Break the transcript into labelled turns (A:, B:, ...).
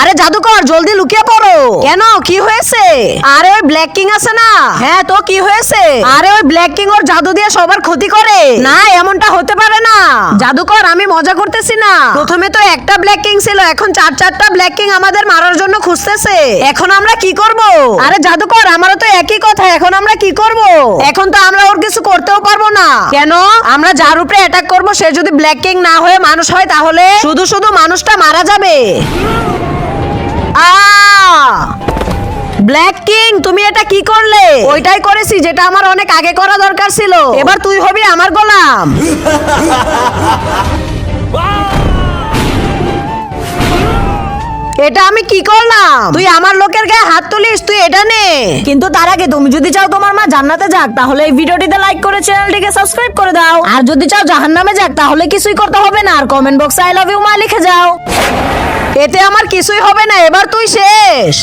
A: আরে জাদুকর জলদি লুকিয়ে পড়ো। কেন, কি হয়েছে? আরে ওই ব্ল্যাক কিং আছে না? হ্যাঁ তো কি হয়েছে? আরে ওই ব্ল্যাক কিং ওর জাদু দিয়ে সবার ক্ষতি করে। না, এমনটা হতে পারে না জাদুকর, আমি মজা করতেছি না। প্রথমে তো একটা ব্ল্যাক কিং ছিল, এখন চারটা ব্ল্যাক কিং আমাদের মারার জন্য খুঁজতেছে। এখন আমরা কি করব? আরে জাদুকর, আমারও তো একই কথা, এখন আমরা কি করব? এখন তো আমরা ওর কিছু করতেও পারবো না। কেন? আমরা যার উপরে অ্যাটাক করব সে যদি ব্ল্যাক কিং না হয়ে মানুষ হয় তাহলে শুধু মানুষটা মারা যাবে। ব্ল্যাক কিং, তুমি এটা কি করলে? ওইটাই করেছি যেটা আমার অনেক আগে করা দরকার ছিল। এবার তুই হবি আমার গোলাম। এটা আমি কি করলাম? তুই আমার লোকের গায়ে হাত তুলিস, তুই এটা নে। কিন্তু তার আগে তুমি যদি চাও তোমার মা জান্নাতে যাক তাহলে এই ভিডিওটিতে লাইক করে চ্যানেলটিকে সাবস্ক্রাইব করে দাও। আর যদি চাও জাহান্নামে যাক তাহলে কিছুই করতে হবে না, আর কমেন্ট বক্সে আই লাভ ইউ মা লিখে যাও। এতে আমার কিছুই হবে না, এবার তুই শেষ।